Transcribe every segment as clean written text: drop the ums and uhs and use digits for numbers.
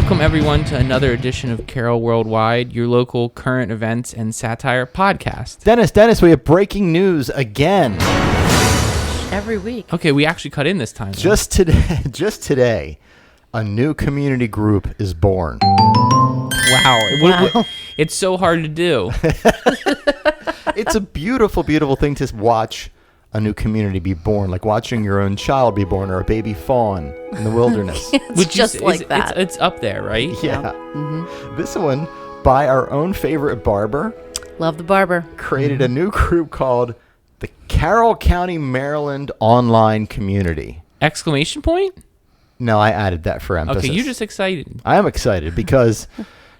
Welcome, everyone, to another edition of Carroll Worldwide, your local current events and satire podcast. Dennis, we have breaking news again. Every week. Okay, we actually cut in this time. Just today, a new community group is born. Wow. It's so hard to do. It's a beautiful, beautiful thing to watch a new community be born, like watching your own child be born or a baby fawn in the wilderness. It's just like that. It's up there, right? Yeah. Mm-hmm. This one, by our own favorite barber, Love the barber. created a new group called the Carroll County, Maryland Online Community. Exclamation point? No, I added that for emphasis. Okay, you're just excited. I am excited because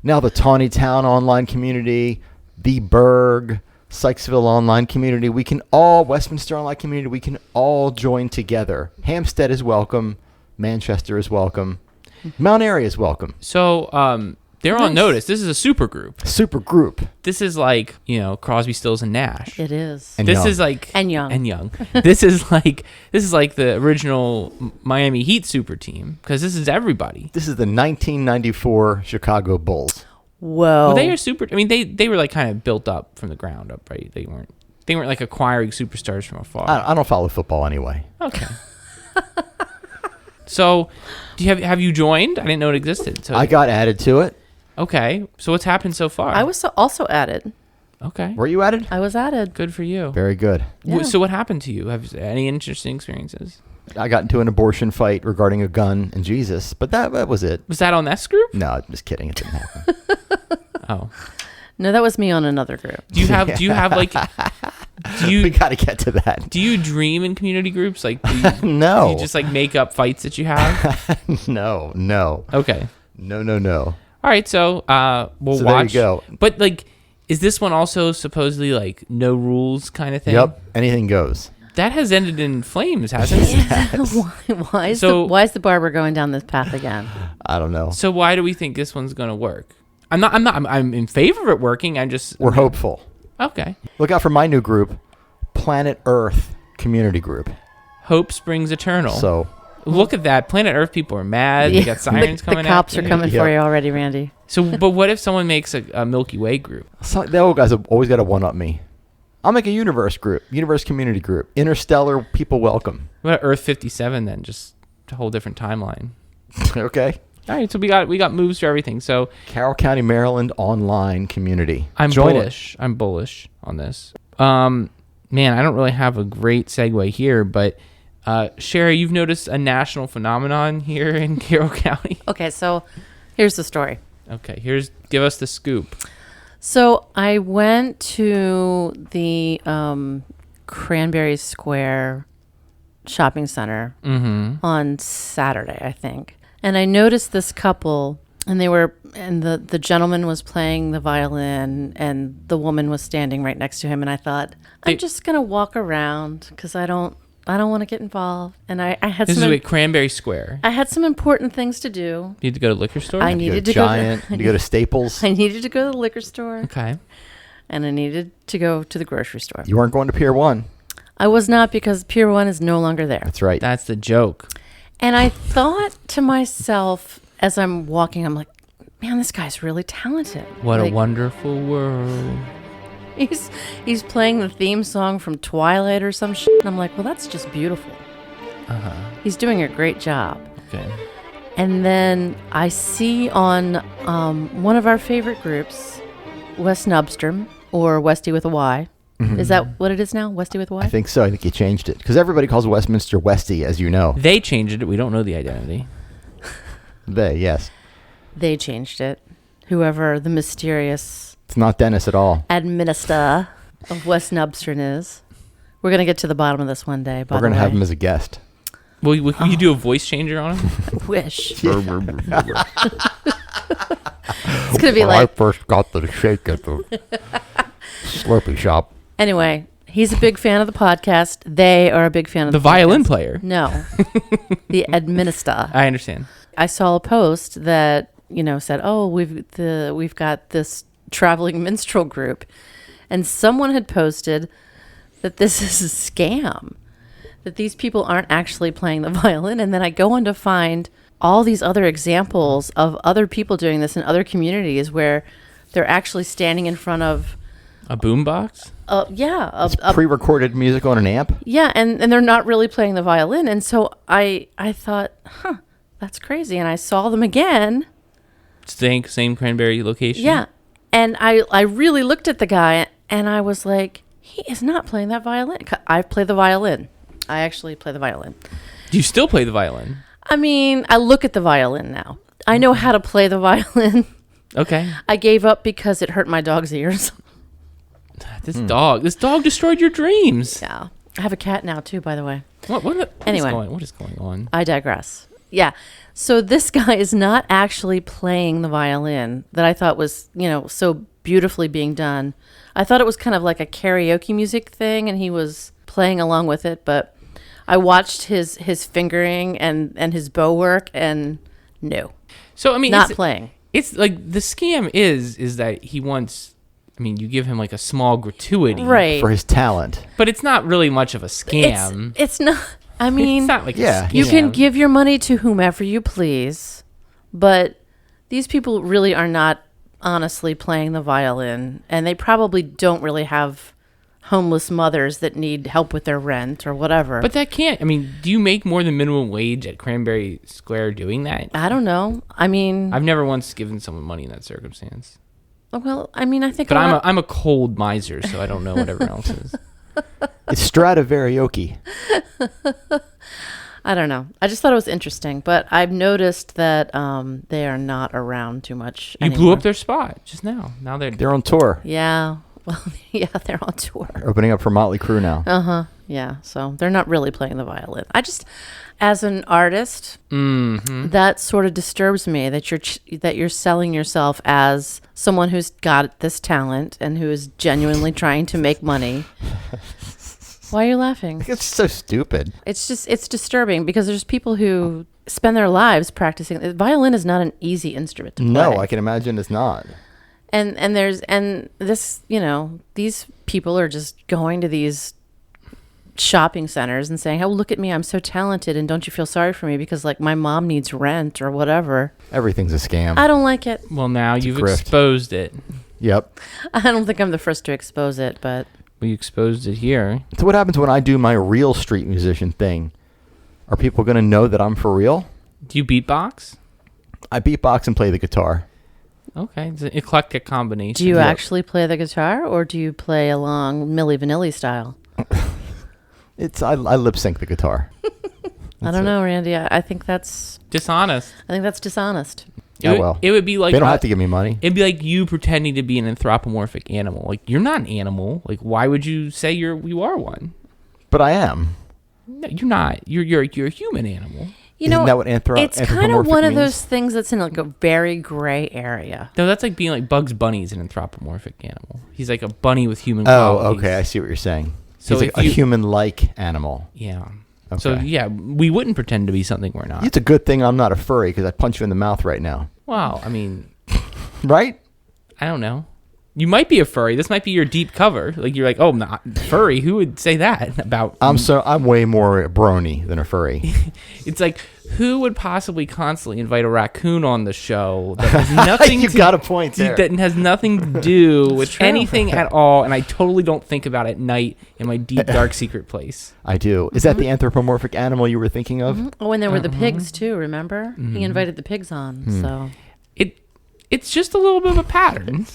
now the Tawny Town online community, the Berg, Sykesville online community, Westminster online community, we can all join together. Hampstead is welcome. Manchester is welcome. Mount Airy is welcome. So, they're on notice. This is a super group. Super group. This is like, Crosby, Stills, and Nash. It is. And this young. is like And young. This is like the original Miami Heat super team because this is everybody. This is the 1994 Chicago Bulls. Whoa. Well, they are super. I mean, they were like kind of built up from the ground up, right? They weren't like acquiring superstars from afar. I don't follow football anyway. Okay. So, have you joined? I didn't know it existed. So I got added to it. Okay. So what's happened so far? I was also added. Okay. Were you added? I was added. Good for you. Very good. Yeah. So what happened to you? Have any interesting experiences? I got into an abortion fight regarding a gun and Jesus, but that was it. Was that on this group? No, I'm just kidding. It didn't happen. Oh. No, that was me on another group. Do you have like We got to get to that. do you dream in community groups? Like No. do you just like make up fights that you have? No. Okay. No. All right, so we'll So watch. there you go. But like, is this one also supposedly like no rules kind of thing? Yep. Anything goes. That has ended in flames, hasn't it? Why is the barber going down this path again? I don't know. So why do we think this one's gonna work? I'm in favor of it working. We're hopeful. Okay. Look out for my new group, Planet Earth Community Group. Hope springs eternal. So look at that. Planet Earth people are mad. They got sirens coming The cops after are coming Yep. for you already, Randy. So, but what if someone makes a Milky Way group? the old guys have always got to one-up me. I'll make a universe community group. Interstellar people welcome. What about Earth 57 then? Just a whole different timeline. Okay. All right, so we got moves for everything. So Carroll County, Maryland online community. I'm Join bullish. I'm bullish on this. Man, I don't really have a great segue here, but Sherri, you've noticed a national phenomenon here in Carroll County. Okay, so here's the story. Okay, give us the scoop. So I went to the Cranberry Square shopping center on Saturday, I think. And I noticed this couple, and the gentleman was playing the violin, and the woman was standing right next to him. And I thought, I'm just gonna walk around because I don't want to get involved. And I had This is at Cranberry Square. I had some important things to do. You need to go to the liquor store? I You needed go to go Giant. You go to Staples. I needed to go to the liquor store, Okay. and I needed to go to the grocery store. You weren't going to Pier 1. I was not, because Pier 1 is no longer there. That's right. That's the joke. And I thought to myself as I'm walking, I'm like, man, this guy's really talented. What Like, a wonderful world. He's playing the theme song from Twilight or some shit. And I'm like, well, that's just beautiful. He's doing a great job. Okay. And then I see on one of our favorite groups, West Nubstrom, or Westy with a Y. Is that what it is now? Westy with a Y? I think so. I think you changed it because everybody calls Westminster Westy, as you know. They changed it. We don't know the identity. Yes. They changed it. Whoever the mysterious It's not Dennis at all. administrator of West Nubstrom is. We're going to get to the bottom of this one day. We're going to have him as a guest. Will you do a voice changer on him? Wish. Yeah. It's going to be like... first got the shake at the Slurpee shop. Anyway, he's a big fan of the podcast. They are a big fan of The the violin podcast. player. No. The administrator. I understand. I saw a post that, said, "Oh, we've got this traveling minstrel group," and someone had posted that this is a scam, that these people aren't actually playing the violin. And then I go on to find all these other examples of other people doing this in other communities where they're actually standing in front of A boombox? Pre-recorded music on an amp. Yeah, and they're not really playing the violin. And so I thought, that's crazy. And I saw them again. Same Cranberry location? Yeah. And I really looked at the guy and I was like, he is not playing that violin. I play the violin. I actually play the violin. Do you still play the violin? I mean, I look at the violin now. I know how to play the violin. Okay. I gave up because it hurt my dog's ears. This dog destroyed your dreams. Yeah. I have a cat now too, by the way. What Anyway. What is going on? I digress. Yeah. So this guy is not actually playing the violin that I thought was, so beautifully being done. I thought it was kind of like a karaoke music thing and he was playing along with it, but I watched his fingering and his bow work and no. So I mean, not playing. It's like the scam is that he wants, I mean, you give him like a small gratuity. Right. For his talent. But it's not really much of a scam. It's not. I mean, it's not like a scam. You can give your money to whomever you please, but these people really are not honestly playing the violin, and they probably don't really have homeless mothers that need help with their rent or whatever. But that can't, I mean, do you make more than minimum wage at Cranberry Square doing that? I don't know. I mean, I've never once given someone money in that circumstance. Well, I mean, I think. But I'm a cold miser, so I don't know what everyone else is. It's Stradivariuki. I don't know. I just thought it was interesting, but I've noticed that they are not around too much You anymore. blew up their spot just now. Now They're on tour. Yeah. Well, yeah, they're on tour. Opening up for Motley Crue now. Uh-huh. Yeah. So they're not really playing the violin. I just, as an artist, that sort of disturbs me that you're selling yourself as someone who's got this talent and who is genuinely trying to make money. Why are you laughing? It's so stupid. It's disturbing because there's people who spend their lives practicing. The violin is not an easy instrument to play. No, I can imagine it's not. And this, these people are just going to these shopping centers and saying, "Oh, look at me, I'm so talented, and don't you feel sorry for me because like my mom needs rent or whatever." Everything's a scam. I don't like it. Well, now It's a you've grift. exposed it. Yep. I don't think I'm the first to expose it, but We exposed it here. So what happens when I do my real street musician thing? Are people going to know that I'm for real? Do you beatbox? I beatbox and play the guitar. Okay, it's an eclectic combination. do you actually play the guitar or do you play along Milli Vanilli style? I lip sync the guitar. I don't know, Randy. I think that's Dishonest. dishonest. It would be like They don't have to give me money. It'd be like you pretending to be an anthropomorphic animal. Like you're not an animal. Like why would you say you are one? But I am. No, you're not. You're a human animal. Isn't that what it's kind of anthropomorphic one of means? those things that's in like a very gray area. No, that's like being like Bugs Bunny's an anthropomorphic animal. He's like a bunny with human Oh, qualities. okay. I see what you're saying. So He's like a human-like animal. Yeah. Okay. So yeah, we wouldn't pretend to be something we're not. It's a good thing I'm not a furry because I'd punch you in the mouth right now. Wow. I mean, Right? I don't know. You might be a furry. This might be your deep cover. Like you're like, oh, I'm not furry. Who would say that about? I'm way more brony than a furry. It's like who would possibly constantly invite a raccoon on the show that has nothing? You got a point there. That has nothing to do with true. anything at all, and I totally don't think about it at night in my deep dark secret place. I do. Is that the anthropomorphic animal you were thinking of? Oh, and there were the pigs too, remember? He invited the pigs on. So It's just a little bit of a pattern.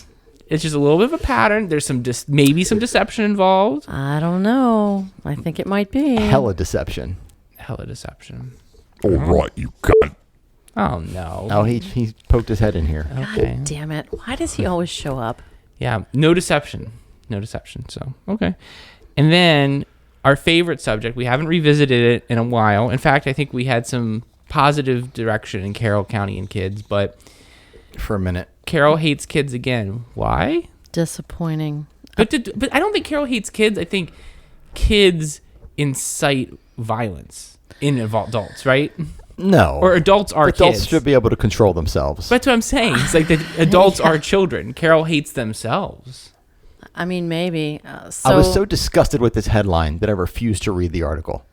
It's just a little bit of a pattern. There's maybe some deception involved. I don't know. I think it might be. Hella deception. Hella deception. All right, you got. Oh no. Oh, he poked his head in here. Okay. Damn it. Why does he always show up? Yeah. No deception. No deception. So okay. And then our favorite subject. We haven't revisited it in a while. In fact, I think we had some positive direction in Carroll County and kids, but For a minute. Carroll hates kids again. Why? Disappointing. But I don't think Carroll hates kids. I think kids incite violence in adults, right? No. Or adults are Adults kids. should be able to control themselves. That's what I'm saying. It's like the adults are children. Carroll hates themselves. I mean, maybe. I was so disgusted with this headline that I refused to read the article.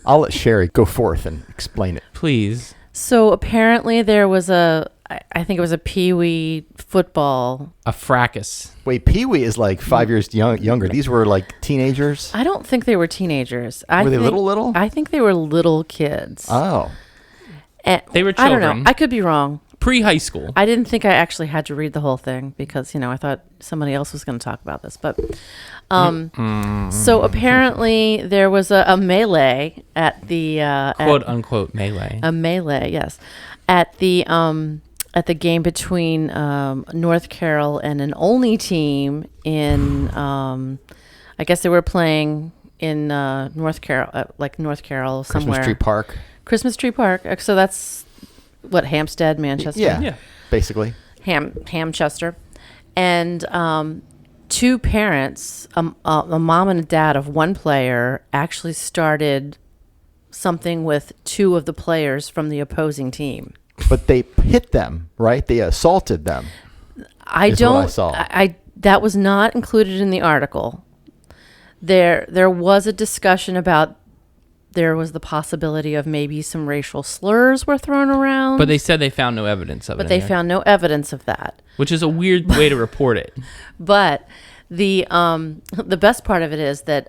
I'll let Sherri go forth and explain it. Please. So apparently there was I think it was a Pee-wee football. A fracas. Wait, Pee-wee is like 5 years younger. These were like teenagers? I don't think they were teenagers. Were they little? I think they were little kids. Oh. They were I don't children. know. I could be wrong. Pre-high school. I didn't think I actually had to read the whole thing because, I thought somebody else was going to talk about this. But so apparently there was a melee at the Quote unquote melee. a melee, yes, at the game between North Carroll and an Olney team in I guess they were playing in North Carroll, North Carroll somewhere. Christmas Tree Park. So that's what, Hampstead, Manchester. Yeah. Basically. Hamchester. And two parents, a mom and a dad of one player, actually started something with two of the players from the opposing team. But they hit them, right? They assaulted them. I saw. That was not included in the article. There was a discussion about there was the possibility of maybe some racial slurs were thrown around. But they said they found no evidence of it. But they found no evidence of that. Which is a weird way to report it. But the best part of it is that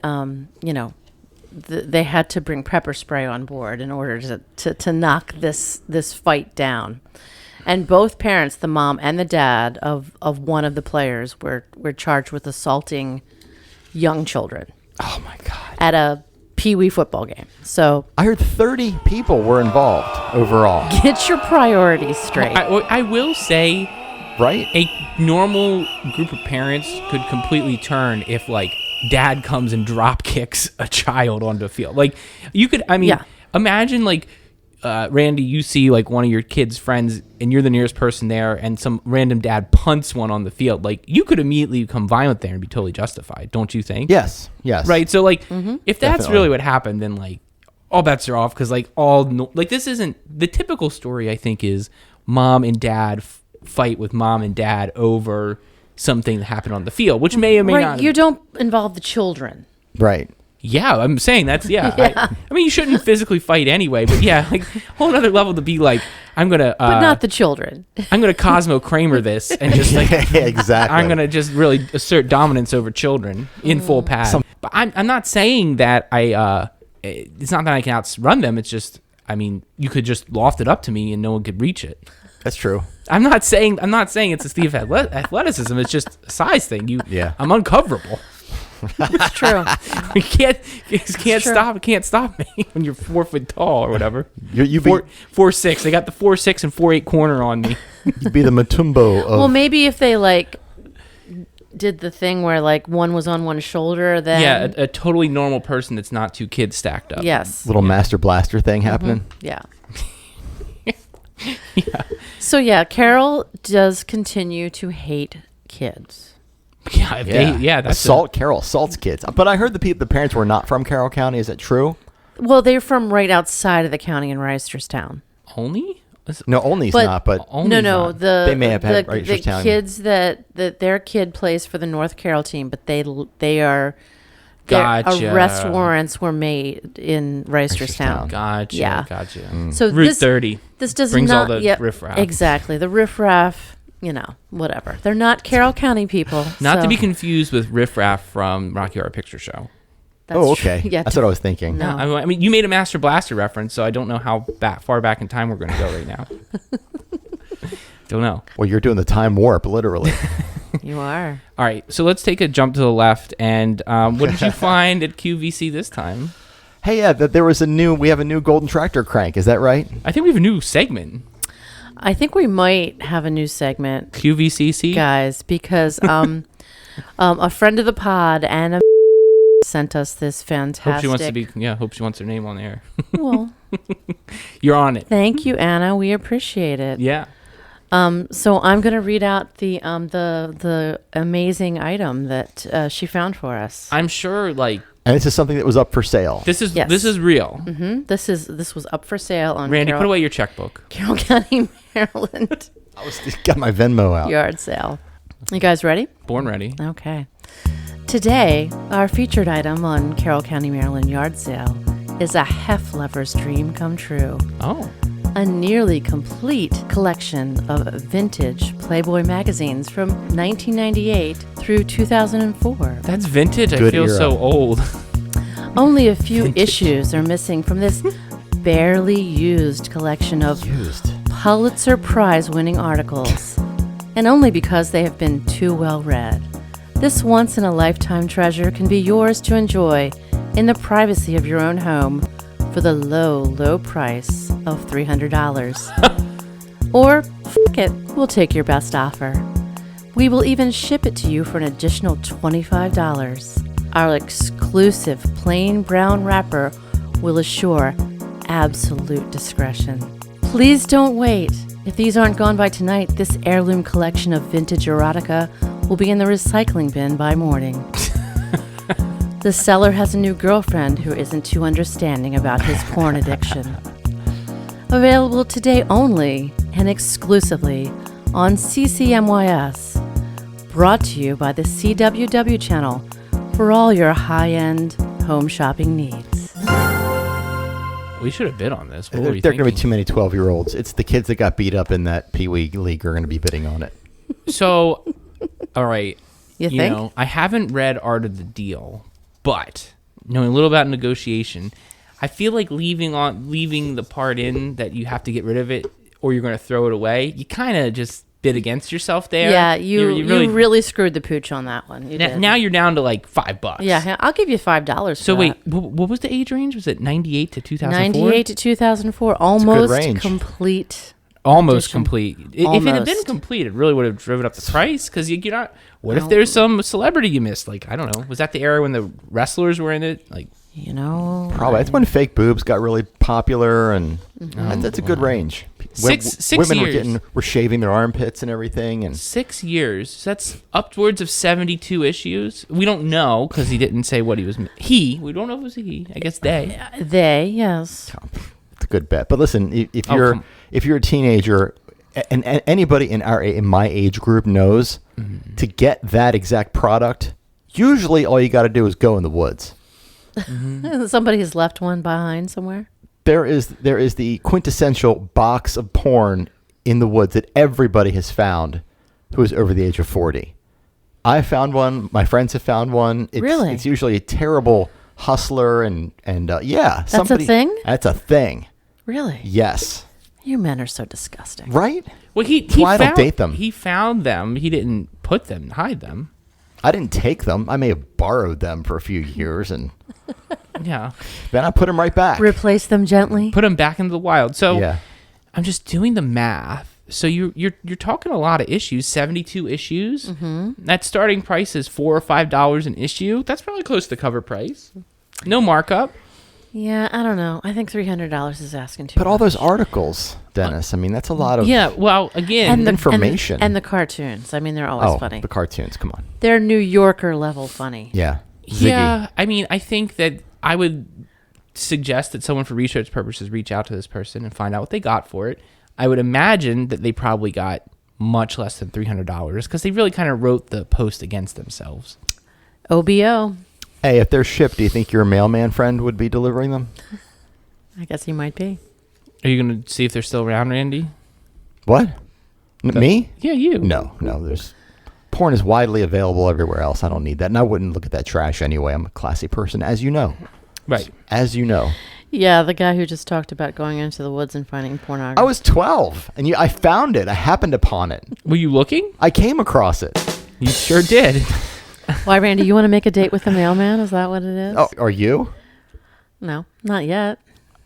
they had to bring pepper spray on board in order to knock this fight down. And both parents, the mom and the dad of one of the players, were charged with assaulting young children. Oh my God. At a Pee-wee football game. So I heard 30 people were involved overall. get your priorities straight. I will say, Right? a normal group of parents could completely turn if dad comes and drop kicks a child onto the field. You could, imagine Randy, you see one of your kids' friends and you're the nearest person there and some random dad punts one on the field. You could immediately become violent there and be totally justified, don't you think? Yes. Right. So if that's Definitely. really what happened, then all bets are off because this isn't the typical story. I think is mom and dad fight with mom and dad over something that happened on the field, which may or may not. You don't involve the children. Right. Yeah, I'm saying that's Yeah. I mean, you shouldn't physically fight anyway, but yeah, whole other level to be I'm gonna. But not the children. I'm gonna Cosmo Kramer this and just Exactly. I'm gonna just really assert dominance over children in full pad. But I'm not saying that it's not that I can outrun them. It's just, you could just loft it up to me and no one could reach it. That's true. I'm not saying it's a Steve athleticism. It's just a size thing. Yeah. I'm uncoverable. It's true. You can't stop me when you're 4 foot tall or whatever. You be 4'6". They got the 4'6" and 4'8" corner on me. you'd be the Matumbo of. Well, maybe if they did the thing where one was on one shoulder, then Yeah, a totally normal person that's not two kids stacked up. yes, little Master Blaster thing happening. yeah. Yeah. So yeah, Carroll does continue to hate kids. Yeah, that's Carroll assaults kids. But I heard the parents were not from Carroll County. Is that true? Well, they're from right outside of the county in Reisterstown. only. No, Olney's But- not. But Only's No, not. they may have had the Reisterstown. kids that their kid plays for the North Carroll team, but they are. Gotcha. Arrest warrants were made in Reisterstown. Gotcha. Yeah. Gotcha. So Route this 30 this does brings not all the yeah, riffraff. Exactly, the riffraff. Whatever. They're not Carroll County people. Not so to be confused with riffraff from Rocky Horror Picture Show. that's oh, true. okay. Yeah, That's what I was thinking. No. I mean, you made a Master Blaster reference, so I don't know how far back in time we're going to go right now. Don't know. Well, you're doing the time warp, literally. You are. All right, so let's take a jump to the left. And what did you find at QVC this time? Hey, yeah, we have a new Golden Tractor crank. Is that right? I think we have a new segment. I think we might have a new segment, QVCC. guys, because a friend of the pod, Anna, sent us this fantastic. Hope she wants her name on there. Well, You're on it. thank you, Anna. We appreciate it. Yeah. So I'm going to read out the amazing item that she found for us. I'm sure And this is something that was up for sale. this is Yes. this is real. This was up for sale on Randy, put away your checkbook. Carroll County, Maryland Got my Venmo out. yard sale. You guys ready? Born ready. Okay. Today, our featured item on Carroll County, Maryland yard sale is a hef lover's dream come true. Oh. a nearly complete collection of vintage Playboy magazines from 1998 through 2004. That's vintage. I Good feel era. so old. Only a few issues are missing from this barely used collection of Pulitzer Prize-winning articles, and only because they have been too well read. This once-in-a-lifetime treasure can be yours to enjoy in the privacy of your own home for the low, low price of $300. Or, f*** it, we'll take your best offer. We will even ship it to you for an additional $25. Our exclusive plain brown wrapper will assure absolute discretion. Please don't wait. If these aren't gone by tonight, this heirloom collection of vintage erotica will be in the recycling bin by morning. The seller has a new girlfriend who isn't too understanding about his porn addiction. Available today only and exclusively on CCMYS. Brought to you by the CWW channel for all your high-end home shopping needs. We should have bid on this. What were There we are going to be thinking? too many 12-year-olds. It's the kids that got beat up in that Pee Wee League are going to be bidding on it. So, all right. You think? I haven't read Art of the Deal, but knowing a little about negotiation, I feel like leaving the part in that you have to get rid of it or you're going to throw it away. You kind of just bid against yourself there. Yeah, you really screwed the pooch on that one. You did. Now you're down to like $5. Yeah, I'll give you $5 for So wait, that. what was the age range? Was it 98 to 2004? 98 to 2004, good almost range. complete. Almost edition. complete. If it had been Almost. complete, it really would have driven up the price because you're not. What if there's some celebrity you missed? Like, I don't know. Was that the era when the wrestlers were in it? Like, You know, Probably. That's when fake boobs got really popular, and that's a good range. Six Women years. were shaving their armpits and everything, and 6 years. That's upwards of 72 issues. We don't know because he didn't say what he was. We don't know if it was a he. I guess they. yes. it's a good bet. But listen, if Oh, you're come- if you're a teenager, and anybody in my age group knows, to get that exact product, usually all you got to do is go in the woods. Somebody has left one behind somewhere. There is the quintessential box of porn in the woods that everybody has found who is over the age of 40. I found one. My friends have found one. Really? It's usually a terrible hustler and yeah. That's a thing? That's a thing. Really? Yes. You men are so disgusting. Right? Well, he why I don't found, date them. He found them. He didn't put them, hide them. I didn't take them. I may have borrowed them for a few years, and Yeah, then I put them right back. Replace them gently. put them back into the wild. So Yeah. I'm just doing the math. So you're talking a lot of issues. 72 issues. Mm-hmm. That starting price is $4 or $5 an issue. That's probably close to cover price. No markup. Yeah, I don't know. I think $300 is asking too But all much. those articles, Dennis. I mean, that's a lot of Yeah. Well, again, and the information. and the cartoons. I mean, they're always oh, funny. the cartoons. Come on. They're New Yorker level funny. Yeah. Ziggy. yeah. I mean, I think that I would suggest that someone for research purposes reach out to this person and find out what they got for it. I would imagine that they probably got much less than $300 because they really kind of wrote the post against themselves. OBO. Hey, if they're shipped, do you think your mailman friend would be delivering them? I guess he might be. Are you going to see if they're still around, Randy? What? Me? Yeah, you. No. There's porn is widely available everywhere else. I don't need that, and I wouldn't look at that trash anyway. I'm a classy person, as you know. Right. As you know. Yeah, the guy who just talked about going into the woods and finding pornography. I was 12, and I found it. I happened upon it. Were you looking? I came across it. You sure did. Why, Randy, you want to make a date with the mailman? Is that what it is? Oh, are you? No, not yet.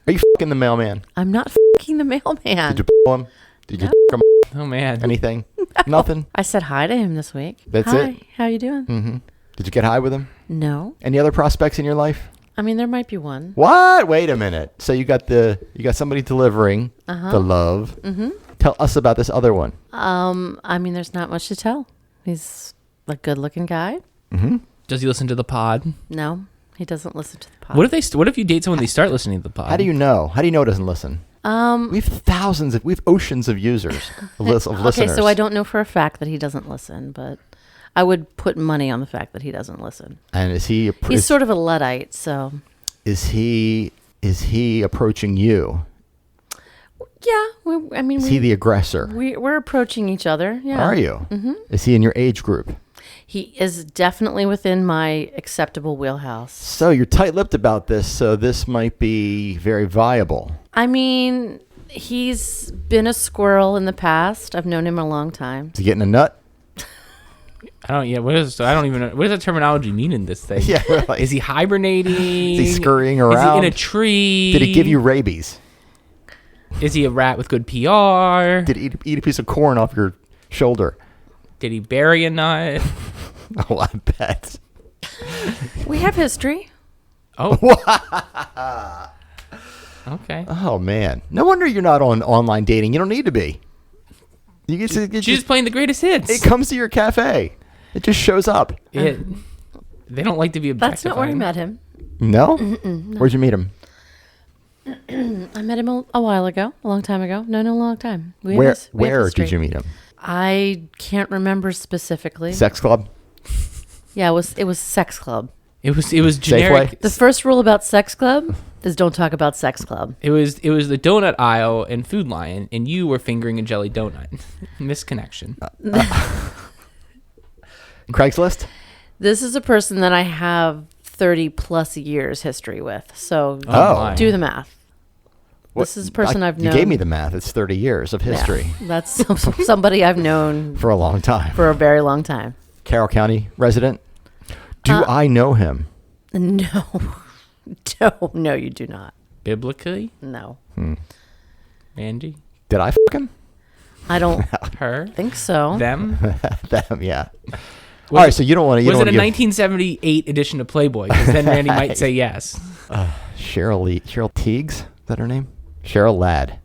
Are you f***ing the mailman? I'm not f***ing the mailman. Did you pull him? Did you f*** him? Oh, man. Anything? Nothing? I said hi to him this week. That's hi, it? How you doing? Mm-hmm. Did you get high with him? No. Any other prospects in your life? I mean, there might be one. What? Wait a minute. So you got somebody delivering the love. Mm-hmm. Tell us about this other one. I mean, there's not much to tell. He's a good-looking guy. Mm-hmm. Does he listen to the pod? No, he doesn't listen to the pod. What if you date someone they start listening to the pod? How do you know? How do you know it doesn't listen? We have oceans of users, of listeners. Okay, so I don't know for a fact that he doesn't listen, but I would put money on the fact that he doesn't listen. And is he? He's sort of a Luddite, so. Is he approaching you? Yeah. Is he the aggressor? We're approaching each other. Yeah. Are you? Mm-hmm. Is he in your age group? He is definitely within my acceptable wheelhouse. So you're tight-lipped about this, so this might be very viable. I mean, he's been a squirrel in the past. I've known him a long time. Is he getting a nut? I don't even know. What does that terminology mean in this thing? Yeah, really. Is he hibernating? Is he scurrying around? Is he in a tree? Did he give you rabies? Is he a rat with good PR? Did he eat a piece of corn off your shoulder? Did he bury a nut? Oh, I bet. We have history. Oh. Okay. Oh, man. No wonder you're not on online dating. You don't need to be. She's just playing the greatest hits. It comes to your cafe. It just shows up. They don't like to be objectified. That's not where I met him. No? No. Where'd you meet him? I met him a while ago, a long time ago. No, a long time. Where did you meet him? I can't remember specifically. Sex club? Yeah, it was sex club. It was generic. Safeway? The first rule about sex club is don't talk about sex club. It was the donut aisle and Food Lion, and you were fingering a jelly donut. Misconnection. Craigslist? This is a person that I have 30 plus years history with. So my. do the math. This is a person I've known. You gave me the math. It's 30 years of history. Yeah, that's somebody I've known For a long time. for a very long time. Carroll County resident? Do I know him? No, you do not. Biblically, No, Andy, Did I fuck him? I don't her, think so. them. Them, yeah. All right, so you don't want to. Was it a 1978 edition of Playboy? Because then Randy might say yes. Cheryl Teagues? Is that her name? Cheryl Ladd.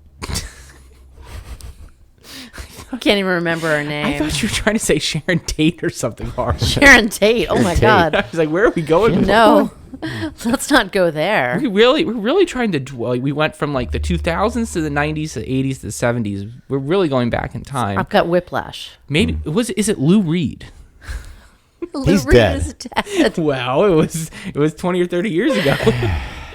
I can't even remember her I name. thought you were trying to say Sharon Tate or something horrible. Sharon Tate. Oh my Tate. God. I was like, where are we going? with No, let's not go there. we're really trying to dwell. We went from like the 2000s to the 90s to the 80s to the 70s. We're really going back in time. I've got whiplash. Maybe is it Lou Reed? He's Lou Reed dead. is dead. Well, it was 20 or 30 years ago.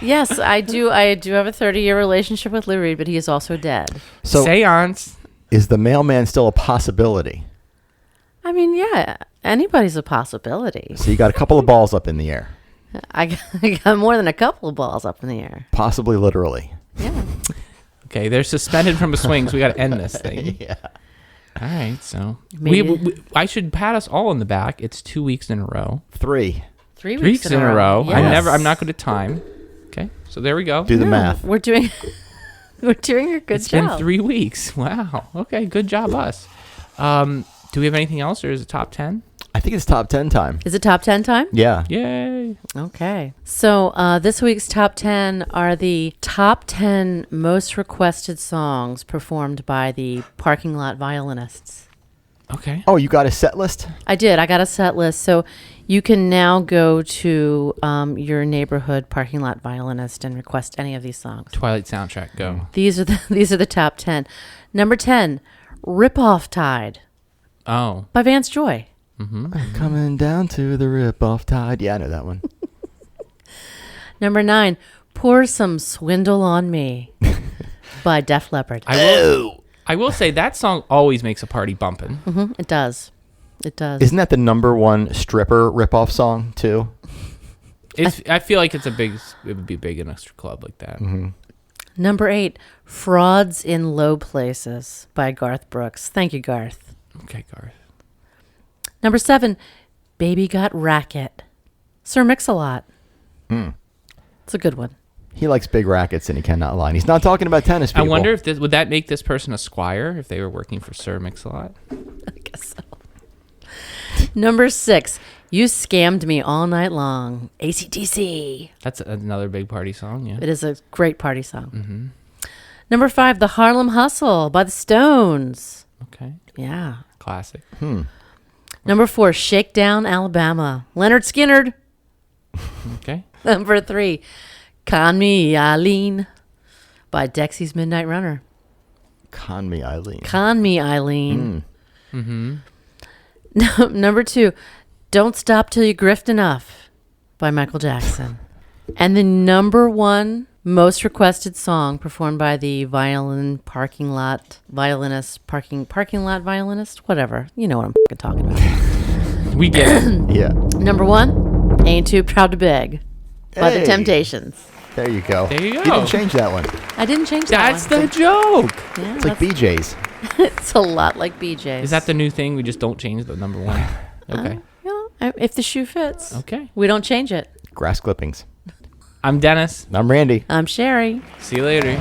Yes, I do have a 30-year relationship with Lou Reed, but he is also dead. So Seance. is the mailman still a possibility? I mean, yeah, anybody's a possibility. So you got a couple of balls up in the air. I got more than a couple of balls up in the air. Possibly literally. Yeah. Okay, they're suspended from a swing, so we got to end this thing. Yeah. All right, so Maybe- I should pat us all on the back. It's 2 weeks in a row. 3. 3 3 weeks in a row. Yes. I'm not good at time. Okay, so there we go. Do the No, math. We're doing a good It's job. been 3 weeks. Wow. Okay, good job, us. Do we have anything else, or is it top 10? I think it's top 10 time. Is it top 10 time? Yeah. Yay. Okay. So this week's top 10 are the top 10 most requested songs performed by the parking lot violinists. Okay. Oh, you got a set list? I did. I got a set list. So you can now go to your neighborhood parking lot violinist and request any of these songs. Twilight soundtrack, go. These are the top 10. Number 10, Rip Off Tide Oh. by Vance Joy. Coming down to the rip-off tide. Yeah, I know that one. Number 9, Pour Some Swindle on Me by Def Leppard. I will say that song always makes a party bumping. It does. It does. Isn't that the number one stripper rip-off song, too? I feel like it would be big in a club like that. Number 8, Frauds in Low Places by Garth Brooks. Thank you, Garth. Okay, Garth. Number 7, Baby Got Racket, Sir Mix-a-Lot. It's a good one. He likes big rackets and he cannot lie. And he's not talking about tennis I people. wonder if would that make this person a squire if they were working for Sir Mix-a-Lot? I guess so. Number 6, You Scammed Me All Night Long, AC/DC. That's another big party song, yeah. It is a great party song. Number 5, The Harlem Hustle by the Stones. Okay. Yeah. Classic. Number 4, Shakedown, Alabama, Leonard Skinner. Okay. Number 3, Con Me Eileen by Dexy's Midnight Runner. Con me, Eileen. Con Me Eileen. Number 2, Don't Stop Till You Grift Enough by Michael Jackson. And the number 1 Most requested song performed by the violin parking lot violinist, parking lot violinist, whatever. You know what I'm fucking talking about. We get it. Yeah. Number 1, Ain't Too Proud to Beg by the Hey. Temptations. There you go. There you go. You didn't change that one. I didn't change that That's one. the joke. Yeah, It's like BJ's. it's a lot like BJ's. Is that the new thing? We just don't change the number 1. Okay. If the shoe fits. Okay. We don't change it. Grass clippings. I'm Dennis. I'm Randy. I'm Sherri. See you later.